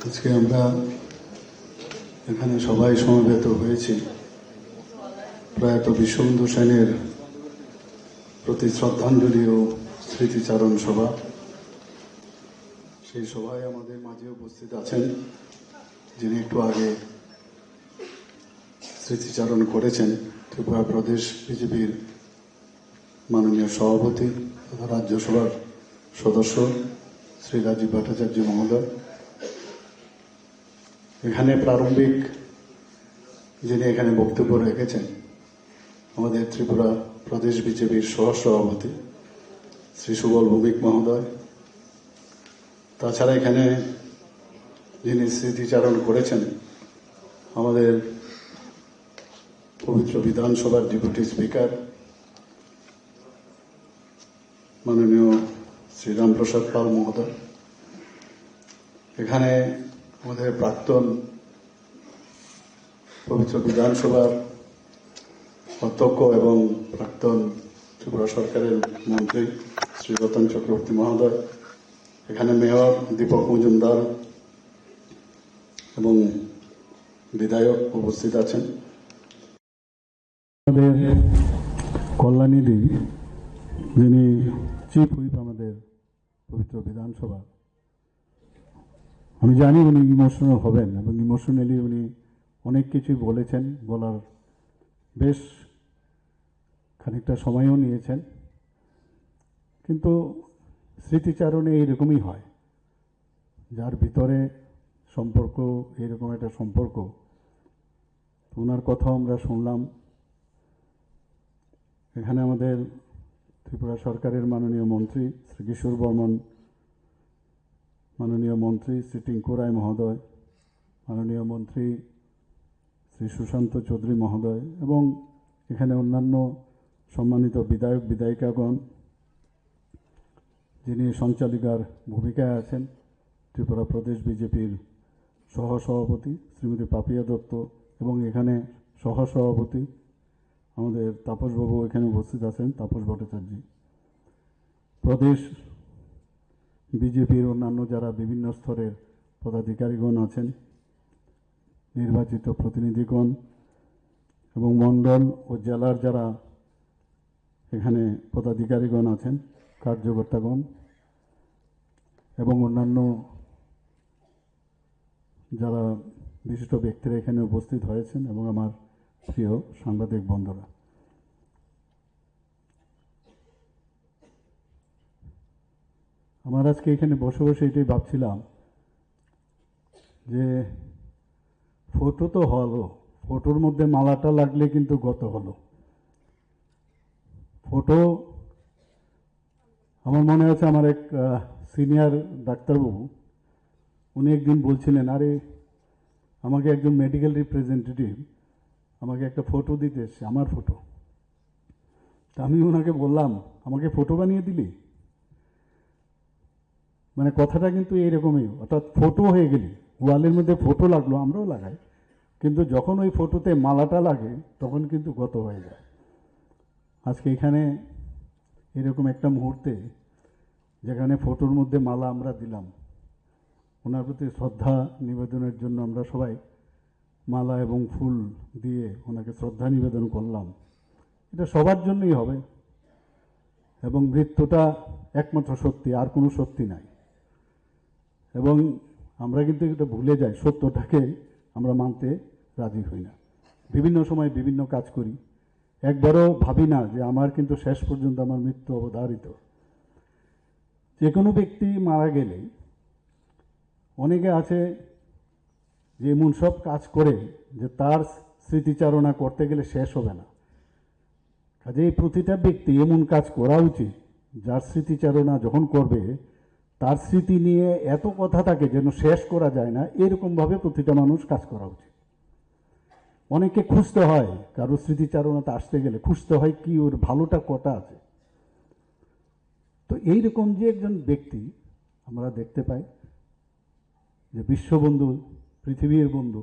আজকে আমরা এখানে সবাই সমবেত হয়েছি প্রয়াত বিশ্ববন্ধু সেনের প্রতি শ্রদ্ধাঞ্জলি ও স্মৃতিচারণ সভা। সেই সভায় আমাদের মাঝে উপস্থিত আছেন যিনি একটু আগে স্মৃতিচারণ করেছেন, ত্রিপুরা প্রদেশ বিজেপির মাননীয় সভাপতি তথা রাজ্যসভার সদস্য শ্রী রাজীব ভট্টাচার্য মহোদয়। এখানে প্রারম্ভিক যিনি এখানে বক্তব্য রেখেছেন আমাদের ত্রিপুরা প্রদেশ বিজেপির সহসভাপতি শ্রী সুবল ভৌমিক মহোদয়। তাছাড়া এখানে যিনি স্মৃতিচারণ করেছেন আমাদের পবিত্র বিধানসভার ডেপুটি স্পিকার মাননীয় শ্রী রামপ্রসাদ পাল মহোদয়। এখানে আমাদের প্রাক্তন পবিত্র বিধানসভার অধ্যক্ষ এবং প্রাক্তন ত্রিপুরা সরকারের মন্ত্রী শ্রী রতন চক্রবর্তী মহোদয়। এখানে মেয়র দীপক মজুমদার এবং বিধায়ক উপস্থিত আছেন। আমাদের কল্যাণী দেবী যিনি চিফ হুইপ আমাদের পবিত্র বিধানসভা, আমি জানি উনি ইমোশনাল হবেন এবং ইমোশনালি উনি অনেক কিছুই বলেছেন, বলার বেশ খানিকটা সময়ও নিয়েছেন। কিন্তু স্মৃতিচারণে এইরকমই হয়, যার ভিতরে সম্পর্ক, এইরকম একটা সম্পর্ক। ওনার কথা আমরা শুনলাম। এখানে আমাদের ত্রিপুরা সরকারের মাননীয় মন্ত্রী শ্রী কিশোর বর্মন, মাননীয় মন্ত্রী শ্রী টিঙ্কু রায় মহোদয়, মাননীয় মন্ত্রী শ্রী সুশান্ত চৌধুরী মহোদয় এবং এখানে অন্যান্য সম্মানিত বিধায়ক বিধায়িকাগণ, যিনি সঞ্চালিকার ভূমিকায় আছেন ত্রিপুরা প্রদেশ বিজেপির সহসভাপতি শ্রীমতী পাপিয়া দত্ত এবং এখানে সহসভাপতি আমাদের তাপসবাবু এখানে উপস্থিত আছেন, তাপস ভট্টাচার্য। প্রদেশ বিজেপির অন্যান্য যারা বিভিন্ন স্তরের পদাধিকারীগণ আছেন, নির্বাচিত প্রতিনিধিগণ এবং মণ্ডল ও জেলার যারা এখানে পদাধিকারীগণ আছেন, কার্যকর্তাগণ এবং অন্যান্য যারা বিশিষ্ট ব্যক্তিরা এখানে উপস্থিত হয়েছেন এবং আমার প্রিয় সাংবাদিক বন্ধুরা, আমার আজকে এখানে বসে বসে এটাই ভাবছিলাম যে ফটো তো হলো, ফটোর মধ্যে মালাটা লাগলে কিন্তু গত হলো। ফটো আমার মনে আছে আমার এক সিনিয়র ডাক্তারবাবু উনি একদিন বলছিলেন, আরে আমাকে একজন মেডিকেল রিপ্রেজেন্টেটিভ আমাকে একটা ফটো দিতে এসছে, আমার ফটো। তা আমি ওনাকে বললাম, আমাকে ফটো বানিয়ে দিলি? মানে কথাটা কিন্তু এইরকমই, অর্থাৎ ফটো হয়ে গেলি, ওয়ালের মধ্যে ফটো লাগলো, আমরাও লাগাই, কিন্তু যখন ওই ফটোতে মালাটা লাগে তখন কিন্তু গত হয়ে যায়। আজকে এখানে এরকম একটা মুহূর্তে যেখানে ফটোর মধ্যে মালা আমরা দিলাম, ওনার প্রতি শ্রদ্ধা নিবেদনের জন্য আমরা সবাই মালা এবং ফুল দিয়ে ওনাকে শ্রদ্ধা নিবেদন করলাম। এটা সবার জন্যই হবে এবং মৃত্যুটা একমাত্র সত্যি, আর কোনো সত্যি নাই। এবং আমরা কিন্তু এটা ভুলে যাই, সত্যটাকে আমরা মানতে রাজি হই না। বিভিন্ন সময় বিভিন্ন কাজ করি, একবারও ভাবি না যে আমার কিন্তু শেষ পর্যন্ত আমার মৃত্যু অবধারিত। যে কোনো ব্যক্তি মারা গেলে অনেকে আছে যে এমন সব কাজ করে যে তার স্মৃতিচারণা করতে গেলে শেষ হবে না। কাজেই প্রতিটা ব্যক্তি এমন কাজ করা উচিত যার স্মৃতিচারণা যখন করবে তার স্মৃতি নিয়ে এত কথা থাকে যেন শেষ করা যায় না, এরকমভাবে প্রতিটা মানুষ কাজ করা উচিত। অনেকে খুঁজতে হয়, কারো স্মৃতিচারণাতে আসতে গেলে খুঁজতে হয় কি ওর ভালোটা কটা আছে। তো এইরকম যে একজন ব্যক্তি আমরা দেখতে পাই যে বিশ্ববন্ধু, পৃথিবীর বন্ধু,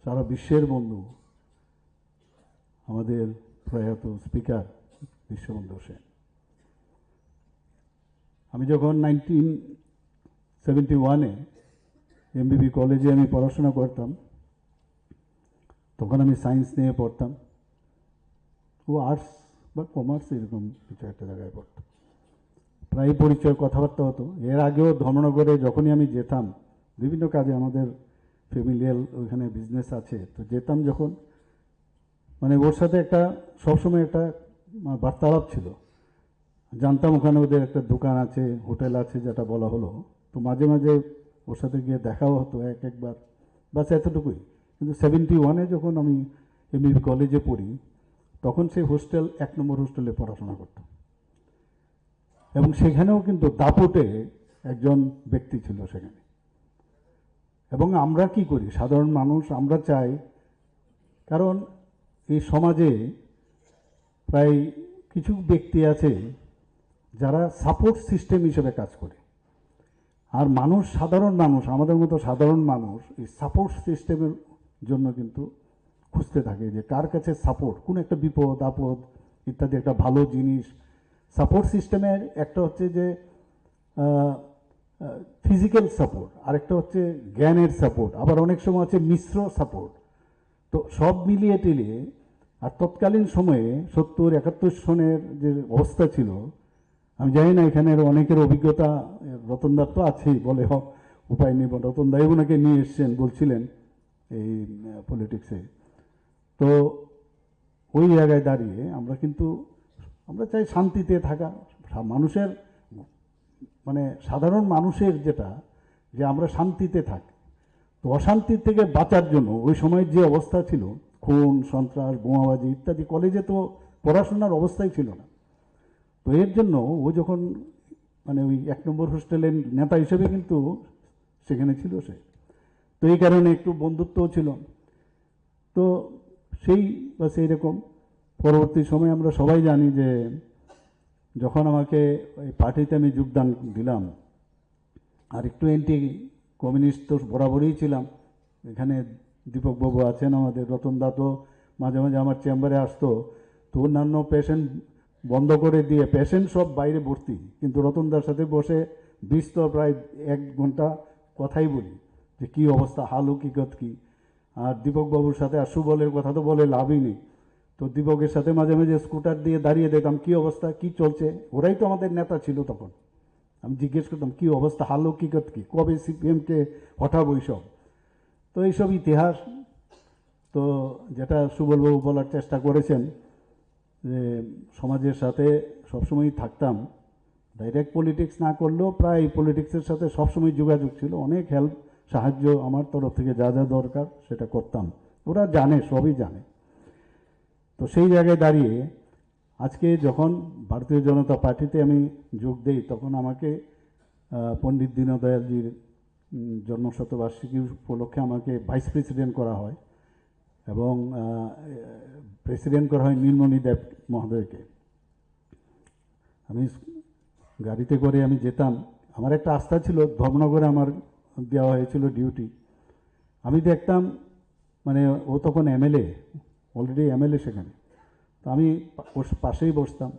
সারা বিশ্বের বন্ধু, আমাদের প্রয়াত স্পিকার বিশ্ববন্ধু সেন। আমি যখন 1971-এ এমবিবি কলেজে আমি পড়াশোনা করতাম, তখন আমি সায়েন্স নিয়ে পড়তাম, ও আর্টস বা কমার্স এরকম কিছু একটা জায়গায় পড়তাম। প্রায় পরিচয় কথাবার্তা হতো। এর আগেও ধর্মনগরে যখনই আমি যেতাম বিভিন্ন কাজে, আমাদের ফ্যামিলিয়াল ওইখানে বিজনেস আছে, তো যেতাম যখন, মানে ওর সাথে একটা সবসময় একটা বার্তালাপ ছিল। জানতাম ওখানে ওদের একটা দোকান আছে, হোটেল আছে যেটা বলা হলো, তো মাঝে মাঝে ওর সাথে গিয়ে দেখাও হতো একবার, বাস এতটুকুই। কিন্তু 71-এ যখন আমি এমবিবি কলেজে পড়ি, তখন সেই হোস্টেল 1 নম্বর হোস্টেলে পড়াশোনা করতাম, এবং সেখানেও কিন্তু দাপুটে একজন ব্যক্তি ছিল সেখানে। এবং আমরা কি করি সাধারণ মানুষ, আমরা চাই, কারণ এই সমাজে প্রায় কিছু ব্যক্তি আছে যারা সাপোর্ট সিস্টেম হিসেবে কাজ করে, আর মানুষ, সাধারণ মানুষ, আমাদের মতো সাধারণ মানুষ এই সাপোর্ট সিস্টেমের জন্য কিন্তু খুঁজতে থাকে যে কার কাছে সাপোর্ট, কোন একটা বিপদ আপদ ইত্যাদি একটা ভালো জিনিস। সাপোর্ট সিস্টেমের একটা হচ্ছে যে ফিজিক্যাল সাপোর্ট, আরেকটা হচ্ছে জ্ঞানের সাপোর্ট, আবার অনেক সময় আছে মিশ্র সাপোর্ট। তো সব মিলিয়ে টিলিয়ে, আর তৎকালীন সময়ে 70-71 সনের যে অবস্থা ছিল, আমি জানি না এখানের অনেকের অভিজ্ঞতা, রতনদার তো আছেই, বলে উপায় নেই, রতনদাই ওনাকে নিয়ে এসছেন বলছিলেন এই পলিটিক্সে। তো ওই জায়গায় দাঁড়িয়ে আমরা চাই শান্তিতে থাকা, মানুষের মানে সাধারণ মানুষের যেটা, যে আমরা শান্তিতে থাকি। তো অশান্তির থেকে বাঁচার জন্য ওই সময়ের যে অবস্থা ছিল, খুন সন্ত্রাস বোমাবাজি ইত্যাদি, কলেজে তো পড়াশোনার অবস্থাই ছিল না। তো এর জন্য ও যখন মানে ওই 1 নম্বর হোস্টেলের নেতা হিসেবে কিন্তু সেখানে ছিল সে, তো এই কারণে একটু বন্ধুত্বও ছিল। তো সেই রকম পরবর্তী সময়ে আমরা সবাই জানি যে যখন আমাকে ওই পার্টিতে আমি যোগদান দিলাম, আর একটু অ্যান্টি কমিউনিস্ট তো বরাবরই ছিলাম। এখানে দীপকবাবু আছেন, আমাদের রতনদা তো মাঝে মাঝে আমার চেম্বারে আসতো, তো অন্যান্য পেশেন্ট বন্ধ করে দিয়ে, পেশেন্ট সব বাইরে ভর্তি, কিন্তু রতনদার সাথে বসে 20 তো প্রায় 1 ঘন্টা কথাই বলি যে কী অবস্থা, হাল হকিকত কী। আর দীপকবাবুর সাথে আর সুবলের কথা তো বলে লাভই নেই, তো দীপকের সাথে মাঝে মাঝে স্কুটার দিয়ে দাঁড়িয়ে দেখতাম কী অবস্থা, কী চলছে, ওরাই তো আমাদের নেতা ছিল তখন। আমি জিজ্ঞেস করতাম কী অবস্থা, হাল হকিকত কী, কবে সিপিএমকে হঠাবো, এইসব। তো এইসব ইতিহাস, তো যেটা সুবলবাবু বলার চেষ্টা করেছেন যে সমাজের সাথে সবসময় থাকতাম, ডাইরেক্ট পলিটিক্স না করলেও প্রায় পলিটিক্সের সাথে সবসময় যোগাযোগ ছিল, অনেক হেল্প সাহায্য আমার তরফ থেকে যা যা দরকার সেটা করতাম, ওরা জানে, সবই জানে। তো সেই জায়গায় দাঁড়িয়ে আজকে যখন ভারতীয় জনতা পার্টিতে আমি যোগ দেই, তখন আমাকে পণ্ডিত দীনদয়ালজির জন্মশতবার্ষিকী উপলক্ষে আমাকে ভাইস প্রেসিডেন্ট করা হয়, এবং প্রেসিডেন্ট করা হয় নীলমণি দেব মহোদয়কে। আমি গাড়িতে করে আমি যেতাম, আমার একটা আস্থা ছিল, ধর্মনগরে আমার দেওয়া হয়েছিল ডিউটি। আমি দেখতাম মানে ও তখন এমএলএ, অলরেডি এমএলএ সেখানে, তো আমি ওর পাশেই বসতাম,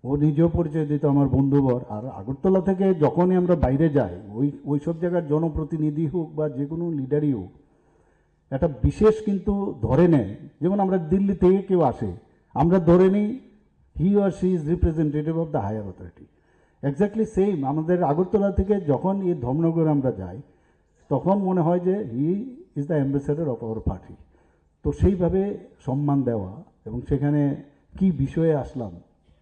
ও নিজেও পরিচয় দিত আমার বন্ধুবর। আর আগরতলা থেকে যখনই আমরা বাইরে যাই, ওই সব জায়গার জনপ্রতিনিধি হোক বা যে কোনো লিডারই হোক, একটা বিশেষ কিন্তু ধরে নেয়। যেমন আমরা দিল্লি থেকে কেউ আসে, আমরা ধরে নিই he or she is representative of the higher authority. Exactly same আমাদের আগরতলা থেকে যখন এই ধর্মনগরে আমরা যাই, তখন মনে হয় যে he is the ambassador of our party. তো সেইভাবে সম্মান দেওয়া, এবং সেখানে কি বিষয়ে আসলাম,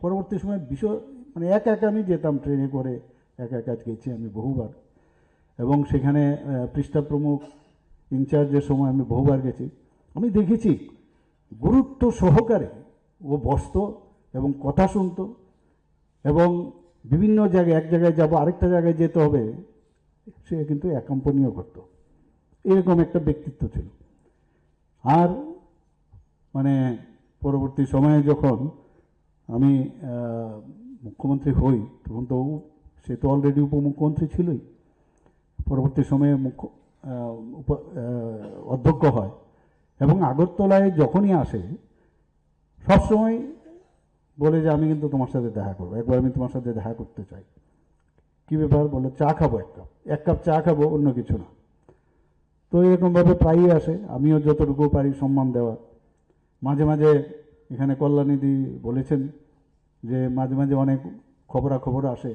পরবর্তী সময় বিষয় মানে একা একা আমি যেতাম ট্রেনে করে, একা একা গেছি আমি বহুবার, এবং সেখানে পৃষ্ঠা প্রমুখ ইনচার্জের সময় আমি বহুবার গেছি। আমি দেখেছি গুরুত্ব সহকারে ও বসত এবং কথা শুনত, এবং বিভিন্ন জায়গায়, এক জায়গায় যাব আরেকটা জায়গায় যেতে হবে, সে কিন্তু অ্যাকম্পানিও করত। এরকম একটা ব্যক্তিত্ব ছিল। আর মানে পরবর্তী সময়ে যখন আমি মুখ্যমন্ত্রী হই, তখন তো সে তো অলরেডি উপমুখ্যমন্ত্রী ছিলই, পরবর্তী সময়ে অধ্যক্ষ হয়, এবং আগরতলায় যখনই আসে সবসময় বলে যে আমি কিন্তু তোমার সাথে দেখা করবো, একবার আমি তোমার সাথে দেখা করতে চাই। কী ব্যাপার? বলে চা খাবো, এক কাপ চা খাবো, অন্য কিছু না। তো এরকমভাবে প্রায়ই আসে, আমিও যতটুকু পারি সম্মান দেওয়া। মাঝে মাঝে এখানে কল্যাণীদি বলেছেন যে মাঝে মাঝে অনেক খবরাখবর আসে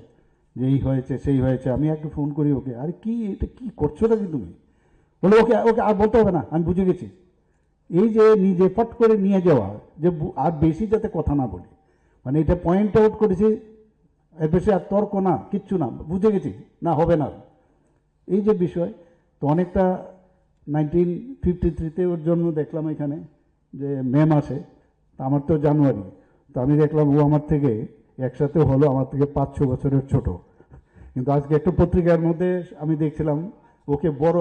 যে এই হয়েছে সেই হয়েছে। আমি একটু ফোন করি ওকে, আরে কি এটা কী করছো নাকি তুমি? বলে ওকে ওকে আর বলতে হবে না, আমি বুঝে গেছি। এই যে নিজে ফট করে নিয়ে যাওয়া, যে আর বেশি যাতে কথা না বলি, মানে এটা পয়েন্ট আউট করেছি, এর বেশি আর তর্ক না, কিচ্ছু না, বুঝে গেছি, না হবে না, এই যে বিষয়। তো অনেকটা 1953-তে ওর জন্ম দেখলাম এখানে, যে ম্যাম আসে, তা আমার তো জানুয়ারি, তো আমি দেখলাম ও আমার থেকে একসাথে হলো আমার থেকে 5-6 বছরের ছোট। কিন্তু আজকে একটা পত্রিকার মধ্যে আমি দেখছিলাম ওকে বড়,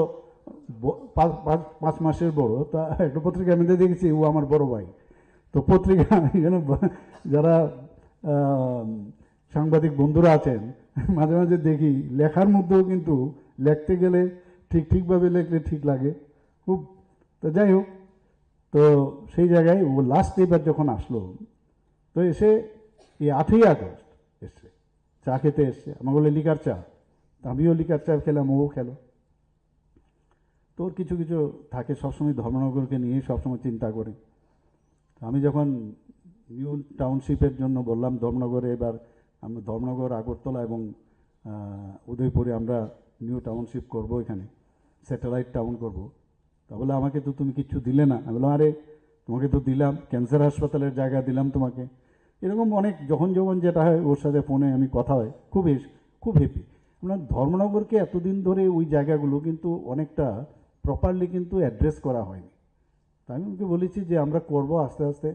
5 মাসের বড়, তা একটা পত্রিকার মধ্যে দেখেছি ও আমার বড় ভাই। তো পত্রিকা এখানে যারা সাংবাদিক বন্ধুরা আছেন, মাঝে মাঝে দেখি লেখার মধ্যেও কিন্তু লিখতে গেলে ঠিকভাবে লিখলে ঠিক লাগে খুব। তো যাই হোক, তো সেই জায়গায় ও লাস্ট এবার যখন আসলো, তো এসে এই 8ই আগস্ট এসছে, চা খেতে এসছে, আমার বলে লিকার চা, আমিও লিকার চা খেলাম, ও খেলো। তোর কিছু কিছু থাকে, সবসময় ধর্মনগরকে নিয়ে সবসময় চিন্তা করে। আমি যখন নিউ টাউনশিপের জন্য বললাম ধর্মনগরে, এবার আমরা ধর্মনগর, আগরতলা এবং উদয়পুরে আমরা নিউ টাউনশিপ করব, এখানে স্যাটেলাইট টাউন করব। তা বলে আমাকে তো তুমি কিচ্ছু দিলে না। আমি বললাম আরে তোমাকে তো দিলাম, ক্যান্সার হাসপাতালের জায়গা দিলাম তোমাকে। এরকম অনেক যখন যেটা হয় ওর সাথে ফোনে আমি কথা হয়, খুব হ্যাপি। আমরা ধর্মনগরকে এতদিন ধরে ওই জায়গাগুলো কিন্তু অনেকটা প্রপারলি কিন্তু অ্যাড্রেস করা হয়নি। তা আমি ওকে বলেছি যে আমরা করব আস্তে আস্তে,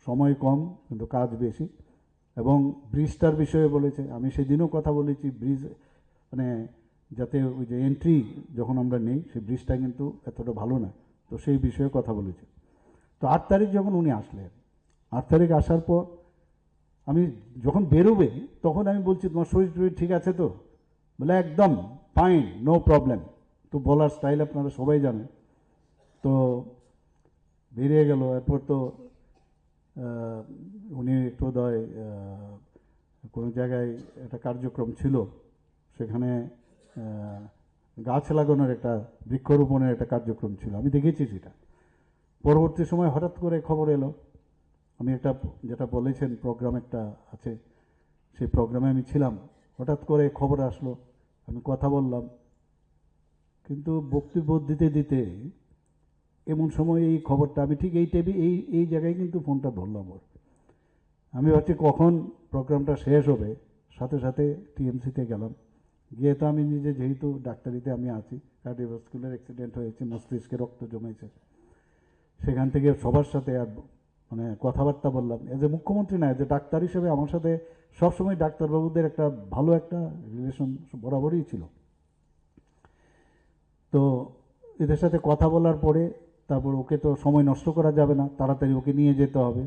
সময় কম কিন্তু কাজ বেশি। এবং ব্রিজটার বিষয়ে বলেছে, আমি সেদিনও কথা বলেছি, ব্রিজ মানে যাতে ওই যে এন্ট্রি যখন আমরা নেই সেই ব্রিজটা কিন্তু এতটা ভালো না, তো সেই বিষয়ে কথা বলেছি। তো 8 তারিখ যখন উনি আসলেন, 8 তারিখ আসার পর আমি যখন বেরোবে তখন আমি বলছি তোমার শরীর টরীর ঠিক আছে তো? বলে একদম ফাইন, নো প্রবলেম। তো বলার স্টাইল আপনারা সবাই জানেন। তো বেরিয়ে গেল, এরপর তো উনি একটু কোনো জায়গায় একটা কার্যক্রম ছিল, সেখানে গাছ লাগানোর একটা, বৃক্ষরোপণের একটা কার্যক্রম ছিল, আমি দেখেছি সেটা। পরবর্তী সময় হঠাৎ করে খবর এলো, আমি একটা যেটা বলেছেন প্রোগ্রাম একটা আছে, সেই প্রোগ্রামে আমি ছিলাম, হঠাৎ করে খবর আসলো, আমি কথা বললাম, কিন্তু বক্তব্য দিতে দিতে এমন সময় এই খবরটা, আমি ঠিক এই জায়গায় কিন্তু ফোনটা ধরলাম ওর। আমি ভাবছি কখন প্রোগ্রামটা শেষ হবে, সাথে সাথে টিএমসিতে গেলাম, গিয়ে তো আমি নিজে যেহেতু ডাক্তারিতে আমি আছি, কার্ডিওভাস্কুলার অ্যাক্সিডেন্ট হয়েছে, মস্তিষ্কে রক্ত জমেছে, সেখান থেকে সবার সাথে আর মানে কথাবার্তা বললাম, এজ এ মুখ্যমন্ত্রী না, এজ এ ডাক্তার হিসেবে আমার সাথে সবসময় ডাক্তারবাবুদের একটা ভালো একটা রিলেশন বরাবরই ছিল। তো এদের সাথে কথা বলার পরে তারপর ওকে তো সময় নষ্ট করা যাবে না, তাড়াতাড়ি ওকে নিয়ে যেতে হবে।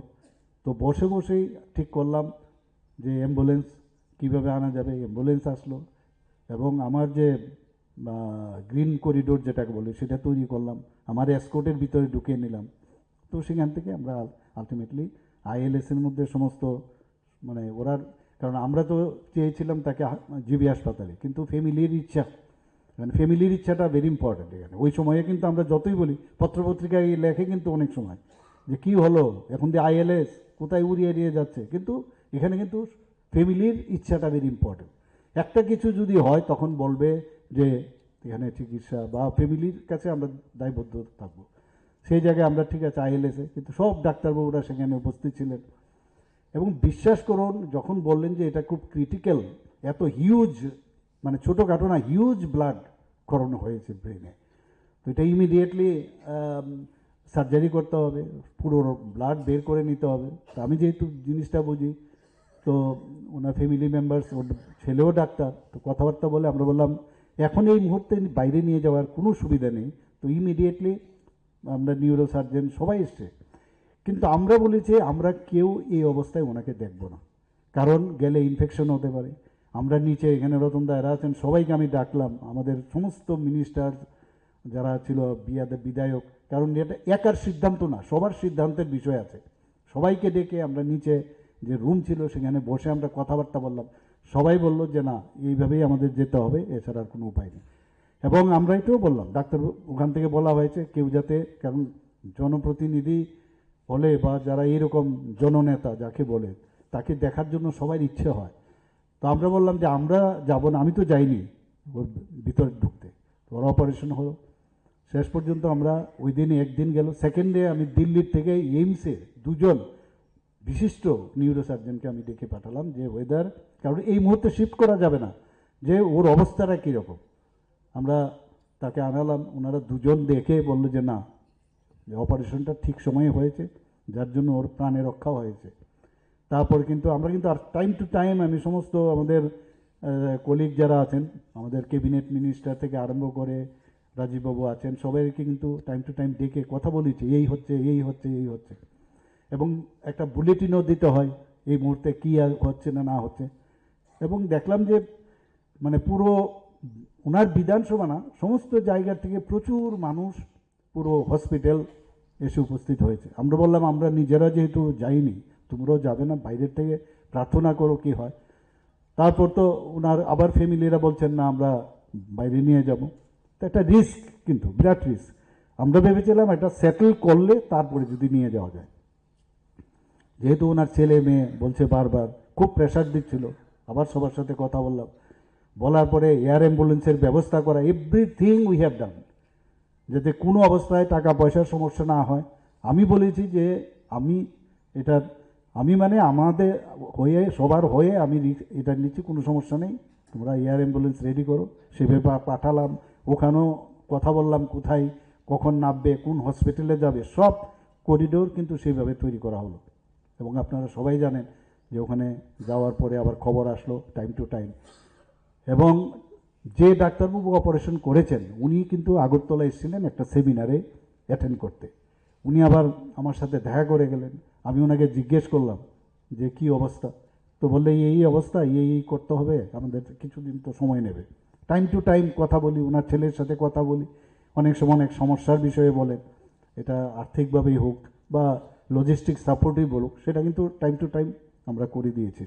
তো বসেই ঠিক করলাম যে অ্যাম্বুলেন্স কীভাবে আনা যাবে। অ্যাম্বুলেন্স আসলো এবং আমার যে গ্রিন করিডোর যেটাকে বলে সেটা তৈরি করলাম, আমার এসকোর্টের ভিতরে ঢুকিয়ে নিলাম। তো সেখান থেকে আমরা আলটিমেটলি আইএলএসের মধ্যে সমস্ত মানে ওরা, কারণ আমরা তো চেয়েছিলাম তাকে জিবি হাসপাতালে, কিন্তু ফ্যামিলির ইচ্ছা, মানে ফ্যামিলির ইচ্ছাটা ভেরি ইম্পর্টেন্ট এখানে। ওই সময়ে কিন্তু আমরা যতই বলি, পত্রপত্রিকায় লেখে কিন্তু অনেক সময় যে কী হলো এখন দিয়ে আইএলএস কোথায় উড়িয়ে যাচ্ছে, কিন্তু এখানে কিন্তু ফ্যামিলির ইচ্ছাটা ভেরি ইম্পর্টেন্ট। একটা কিছু যদি হয় তখন বলবে যে এখানে চিকিৎসা বা ফ্যামিলির কাছে আমরা দায়বদ্ধ থাকবো, সেই জায়গায় আমরা ঠিক আছে আইএলএসে, কিন্তু সব ডাক্তারবাবুরা সেখানে উপস্থিত ছিলেন। এবং বিশ্বাস করুন যখন বললেন যে এটা খুব ক্রিটিক্যাল, এত হিউজ মানে ছোটোখাটো না, হিউজ ব্লাড খরণ হয়েছে ব্রেনে, তো এটা ইমিডিয়েটলি সার্জারি করতে হবে, পুরো ব্লাড বের করে নিতে হবে। তো আমি যেহেতু জিনিসটা বুঝি, তো ওনার ফ্যামিলি মেম্বার্স, ওর ছেলেও ডাক্তার, তো কথাবার্তা বলে আমরা বললাম এখন এই মুহূর্তে বাইরে নিয়ে যাওয়ার কোনো সুবিধা নেই। তো ইমিডিয়েটলি আমরা নিউরো সার্জন সবাই এসছে, কিন্তু আমরা বলেছি আমরা কেউ এই অবস্থায় ওনাকে দেখব না, কারণ গেলে ইনফেকশন হতে পারে। আমরা নিচে এখানে রতনদা এরা আছেন, সবাইকে আমি ডাকলাম, আমাদের সমস্ত মিনিস্টার যারা ছিল, বিধায়ক, কারণ এটা একার সিদ্ধান্ত না, সবার সিদ্ধান্তের বিষয় আছে। সবাইকে ডেকে আমরা নিচে যে রুম ছিল সেখানে বসে আমরা কথাবার্তা বললাম, সবাই বলল যে না, এইভাবেই আমাদের যেতে হবে, এছাড়া আর কোনো উপায় নেই। এবং আমরা এটাও বললাম, ডাক্তার ওখান থেকে বলা হয়েছে কেউ যাতে, কারণ জনপ্রতিনিধি হলে বা যারা এরকম জননেতা যাকে বলে, তাকে দেখার জন্য সবার ইচ্ছে হয়। তো আমরা বললাম যে আমরা যাব না, আমি তো যাইনি ওর ভিতরে ঢুকতে। তো ওর অপারেশন হলো, শেষ পর্যন্ত আমরা ওই দিনে একদিন গেল, সেকেন্ড ডে আমি দিল্লির থেকে এইমসে দুজন বিশিষ্ট নিউরোসার্জনকে আমি ডেকে পাঠালাম যে ওয়েদার, কারণ এই মুহূর্তে শিফট করা যাবে না, যে ওর অবস্থাটা কীরকম। আমরা তাকে আনালাম, ওনারা দুজন দেখে বললো যে না, যে অপারেশনটা ঠিক সময়ে হয়েছে, যার জন্য ওর প্রাণে রক্ষা হয়েছে। তারপর কিন্তু আমরা কিন্তু আর টাইম টু টাইম আমি সমস্ত আমাদের কলিগ যারা আছেন, আমাদের ক্যাবিনেট মিনিস্টার থেকে আরম্ভ করে রাজীববাবু আছেন, সবাইকে কিন্তু টাইম টু টাইম ডেকে কথা বলেছি, এই হচ্ছে এই হচ্ছে এই হচ্ছে, এবং একটা বুলেটিনও দিতে হয় এই মুহূর্তে কী হচ্ছে না হচ্ছে। এবং দেখলাম যে মানে পুরো ওনার বিধানসভা না, সমস্ত জায়গা থেকে প্রচুর মানুষ পুরো হসপিটাল এসে উপস্থিত হয়েছে। আমরা বললাম আমরা নিজেরা যেহেতু যাইনি, তোমরাও যাবে না, বাইরের থেকে প্রার্থনা করো কি হয়। তারপর তো ওনার আবার ফ্যামিলিরা বলছেন না আমরা বাইরে নিয়ে যাব, তো একটা রিস্ক, কিন্তু বিরাট রিস্ক। আমরা ভেবেছিলাম এটা সেটেল করলে তারপরে যদি নিয়ে যাওয়া যায়। যেহেতু ওনার ছেলে মেয়ে বলছে বারবার, খুব প্রেশার দিচ্ছিল, আবার সবার সাথে কথা বললাম, বলার পরে এয়ার অ্যাম্বুলেন্সের ব্যবস্থা করা, এভরিথিং উই হ্যাভ ডান, যাতে কোনো অবস্থায় টাকা পয়সার সমস্যা না হয়। আমি বলেছি যে আমি মানে আমাদের হয়ে, সবার হয়ে আমি এটা নিচ্ছি, কোনো সমস্যা নেই, তোমরা এয়ার অ্যাম্বুলেন্স রেডি করো। সেভাবে পাঠালাম, ওখানেও কথা বললাম কোথায় কখন নামবে, কোন হসপিটালে যাবে, সব করিডোর কিন্তু সেইভাবে তৈরি করা হলো। এবং আপনারা সবাই জানেন যে ওখানে যাওয়ার পরে আবার খবর আসলো টাইম টু টাইম। এবং যে ডাক্তারবাবু অপারেশন করেছেন উনি কিন্তু আগরতলা এসেছিলেন একটা সেমিনারে অ্যাটেন্ড করতে। উনি আবার আমার সাথে দেখা করে গেলেন। আমি ওনাকে জিজ্ঞেস করলাম যে কি অবস্থা, তো বললে এই অবস্থা, এই করতে হবে, আমাদের কিছুদিন তো সময় নেবে। টাইম টু টাইম কথা বলি, ওনার ছেলের সাথে কথা বলি, অনেক সময় অনেক সমস্যার বিষয়ে বলেন, এটা আর্থিকভাবেই হোক বা লজিস্টিক সাপোর্টই বলুক, সেটা কিন্তু টাইম টু টাইম আমরা করে দিয়েছি।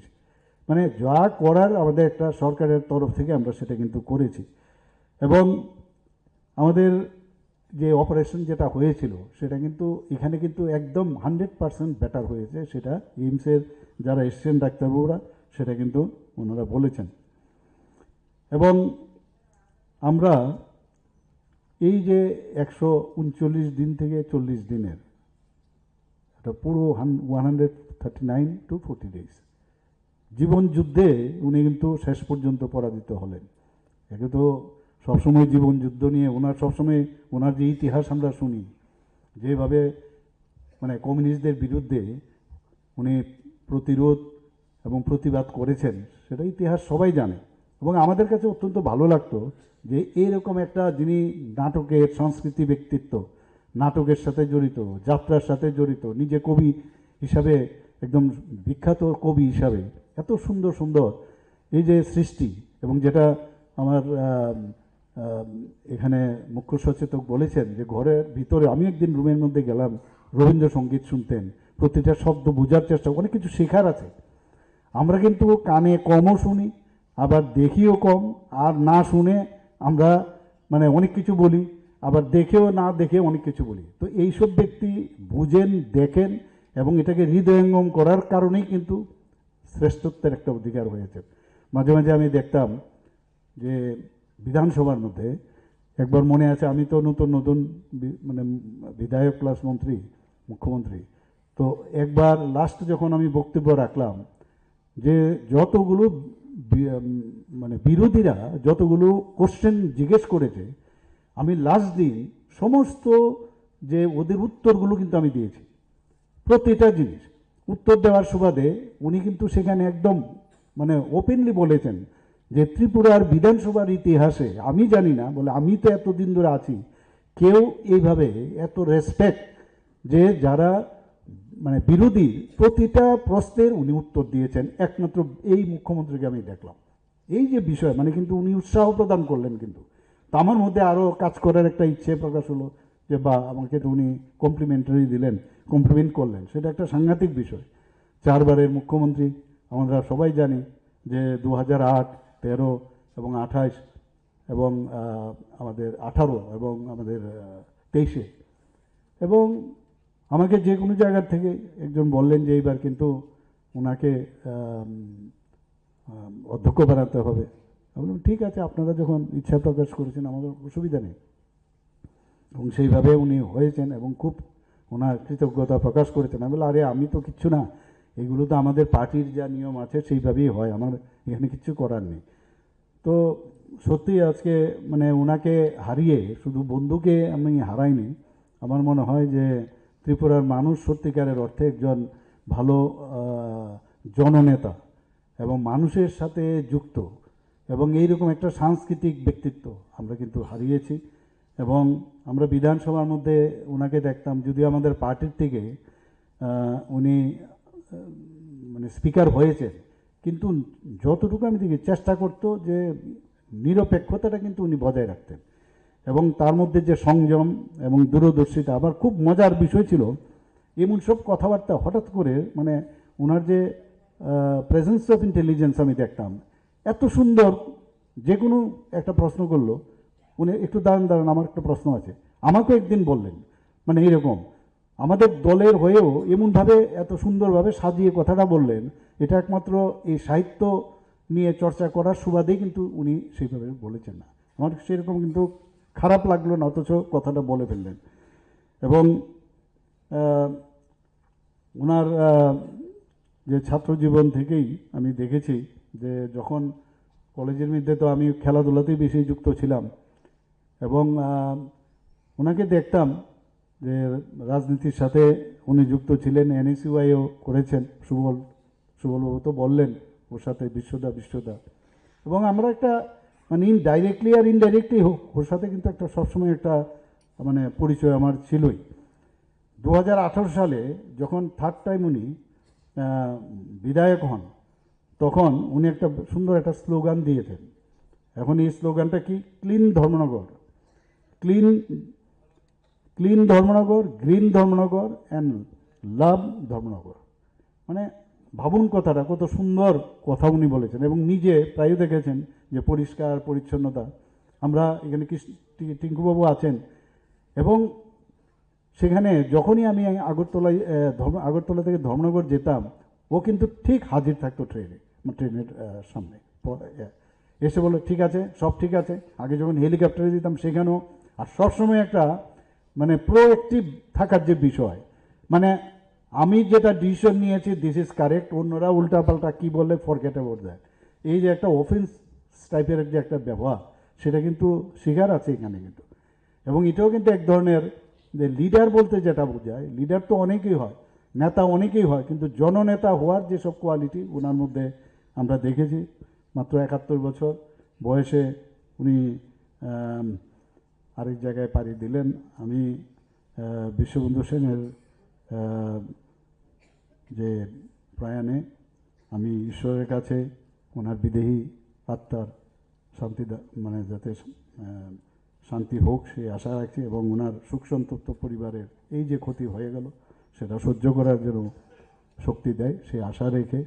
মানে যা করার আমাদের একটা সরকারের তরফ থেকে আমরা সেটা কিন্তু করেছি। এবং আমাদের যে অপারেশন যেটা হয়েছিল সেটা কিন্তু এখানে কিন্তু একদম 100% বেটার হয়েছে, সেটা এইমসের যারা এসছেন ডাক্তারবাবুরা সেটা কিন্তু ওনারা বলেছেন। এবং আমরা এই যে 139 দিন থেকে 40 দিনের, এটা পুরো 139 to 40 days জীবন যুদ্ধে উনি কিন্তু শেষ পর্যন্ত পরাজিত হলেন। একে তো সবসময় জীবন যুদ্ধ নিয়ে ওনার সবসময় ওনার যে ইতিহাস আমরা শুনি, যেভাবে মানে কমিউনিস্টদের বিরুদ্ধে উনি প্রতিরোধ এবং প্রতিবাদ করেছেন, সেটা ইতিহাস সবাই জানে। এবং আমাদের কাছে অত্যন্ত ভালো লাগতো যে এইরকম একটা যিনি নাটকের সংস্কৃতি ব্যক্তিত্ব, নাটকের সাথে জড়িত, যাত্রার সাথে জড়িত, নিজে কবি হিসাবে একদম বিখ্যাত কবি হিসাবে এত সুন্দর সুন্দর এই যে সৃষ্টি, এবং যেটা আমার এখানে মুখ্য সচেতক বলেছেন যে ঘরের ভিতরে, আমি একদিন রুমের মধ্যে গেলাম, রবীন্দ্রসঙ্গীত শুনতেন, প্রতিটা শব্দ বোঝার চেষ্টা, অনেক কিছু শেখার আছে। আমরা কিন্তু কানে কমও শুনি, আবার দেখিও কম, আর না শুনে আমরা মানে অনেক কিছু বলি, আবার দেখেও না দেখে অনেক কিছু বলি। তো এইসব ব্যক্তি বুঝেন, দেখেন, এবং এটাকে হৃদয়ঙ্গম করার কারণেই কিন্তু শ্রেষ্ঠত্বের একটা অধিকার হয়েছে। মাঝে মাঝে আমি দেখতাম যে বিধানসভার মধ্যে, একবার মনে আছে, আমি তো নতুন নতুন মানে বিধায়ক প্লাস মন্ত্রী, মুখ্যমন্ত্রী, তো একবার লাস্ট যখন আমি বক্তব্য রাখলাম, যে যতগুলো মানে বিরোধীরা যতগুলো কোশ্চেন জিজ্ঞেস করেছে, আমি লাস্ট দিন সমস্ত যে ওদের উত্তরগুলো কিন্তু আমি দিয়েছি, প্রতিটা জিনিস উত্তর দেওয়ার সুবাদে উনি কিন্তু সেখানে একদম মানে ওপেনলি বলেছেন যে ত্রিপুরার বিধানসভার ইতিহাসে আমি জানি না, বলে আমি তো এতদিন ধরে আছি, কেউ এইভাবে এত রেসপেক্ট, যে যারা মানে বিরোধী প্রতিটা প্রশ্নের উনি উত্তর দিয়েছেন, একমাত্র এই মুখ্যমন্ত্রীকে আমি দেখলাম। এই যে বিষয় মানে কিন্তু উনি উৎসাহ প্রদান করলেন, কিন্তু তো আমার মধ্যে আরও কাজ করার একটা ইচ্ছে প্রকাশ হলো যে বা আমাকে তো উনি কমপ্লিমেন্টারি দিলেন, কমপ্লিমেন্ট করলেন, সেটা একটা সাংঘাতিক বিষয়। 4বারের মুখ্যমন্ত্রী আমরা সবাই জানি, যে 2008, 13 এবং 28 এবং আমাদের 18 এবং আমাদের 23-এ, এবং আমাকে যে কোনো জায়গার থেকে একজন বললেন যে এইবার কিন্তু ওনাকে অধ্যক্ষ বানাতে হবে। আমি বললাম ঠিক আছে, আপনারা যখন ইচ্ছা প্রকাশ করেছেন আমাদের অসুবিধা নেই। এবং সেইভাবে উনি হয়েছেন এবং খুব ওনার কৃতজ্ঞতা প্রকাশ করেছেন। আমি বললাম, আরে আমি তো কিচ্ছু না, এগুলো তো আমাদের পার্টির যা নিয়ম আছে সেইভাবেই হয়, আমার এখানে কিচ্ছু করার নেই। তো সত্যি আজকে মানে ওনাকে হারিয়ে শুধু বন্ধুকে আমি হারাইনি, আমার মনে হয় যে ত্রিপুরার মানুষ সত্যিকারের অর্থে একজন ভালো জননেতা এবং মানুষের সাথে যুক্ত এবং এইরকম একটা সাংস্কৃতিক ব্যক্তিত্ব আমরা কিন্তু হারিয়েছি। এবং আমরা বিধানসভার মধ্যে ওনাকে দেখতাম, যদিও আমাদের পার্টির থেকে উনি মানে স্পিকার হয়েছেন, কিন্তু যতটুকু আমি দেখি চেষ্টা করতো যে নিরপেক্ষতাটা কিন্তু উনি বজায় রাখতেন এবং তার মধ্যে যে সংযম এবং দূরদর্শিতা। আবার খুব মজার বিষয় ছিল, এমন সব কথাবার্তা হঠাৎ করে মানে ওনার যে প্রেজেন্স অফ ইন্টেলিজেন্স আমি দেখতাম, এত সুন্দর, যে কোনো একটা প্রশ্ন করলো উনি একটু দাঁড়ান দাঁড়ান আমার একটা প্রশ্ন আছে, আমাকেও একদিন বললেন, মানে এইরকম আমাদের দলের হয়েও এমনভাবে এত সুন্দরভাবে সাজিয়ে কথাটা বললেন, এটা একমাত্র এই সাহিত্য নিয়ে চর্চা করার সুবাদেই কিন্তু উনি সেইভাবে বলেছেন না। আমার সেরকম কিন্তু খারাপ লাগলো না, অথচ কথাটা বলে ফেললেন। এবং ওনার যে ছাত্র জীবন থেকেই আমি দেখেছি যে যখন কলেজের মধ্যে তো আমি খেলাধুলাতেই বেশি যুক্ত ছিলাম এবং ওনাকে দেখতাম যে রাজনীতির সাথে উনি যুক্ত ছিলেন, এনএসইউআইও করেছেন, সুবলবাবু তো বললেন ওর সাথে বিশ্বদা এবং আমরা একটা মানে ডাইরেক্টলি আর ইনডাইরেক্টলি হোক ওর সাথে কিন্তু একটা সবসময় একটা মানে পরিচয় আমার ছিলই। 2018 সালে যখন থার্ড টাইম উনি বিধায়ক হন, তখন উনি একটা সুন্দর একটা স্লোগান দিয়েছেন। এখন এই স্লোগানটা কি? Clean Dharmanagar, clean clean Dharmanagar, green Dharmanagar and love Dharmanagar. মানে ভাবুন কথাটা, কত সুন্দর কথা উনি বলেছেন এবং নিজে প্রায় দেখেছেন যে পরিষ্কার পরিচ্ছন্নতা। আমরা এখানে টিঙ্কুবাবু আছেন এবং সেখানে যখনই আমি আগরতলা থেকে ধর্মনগর যেতাম, ও কিন্তু ঠিক হাজির থাকতো ট্রেনের সামনে এসে বলে ঠিক আছে, সব ঠিক আছে। আগে যখন হেলিকপ্টারে দিতাম সেখানেও, আর সবসময় একটা মানে প্রোঅ্যাক্টিভ থাকার যে বিষয়, মানে আমি যেটা ডিসিশন নিয়েছি দিস ইজ কারেক্ট, অন্যরা উল্টাপাল্টা কী বললে ফরগেট অ্যাবাউট দ্যাট, এই যে একটা অফেন্স টাইপের যে একটা ব্যবহার, সেটা কিন্তু শিকার আছে এখানে কিন্তু। এবং এটাও কিন্তু এক ধরনের যে লিডার বলতে যেটা বোঝায়, লিডার তো অনেকেই হয়, নেতা অনেকেই হয়, কিন্তু জননেতা হওয়ার যেসব কোয়ালিটি ওনার মধ্যে আমরা দেখেছি। মাত্র 71 বছর বয়সে উনি আরেক জায়গায় পাড়ি দিলেন। আমি বিশ্ববন্ধু সেনের যে প্রয়াণে আমি ঈশ্বরের কাছে ওনার বিদেহী আত্মার শান্তি মানে যাতে শান্তি হোক সেই আশা রাখছি, এবং ওনার সুখ সন্তপ্ত পরিবারের এই যে ক্ষতি হয়ে গেল সেটা সহ্য করার জন্য শক্তি দেয় সেই আশা রেখে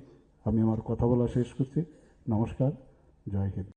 আমি আমার কথা বলা শেষ করছি। নমস্কার, জয় হিন্দ।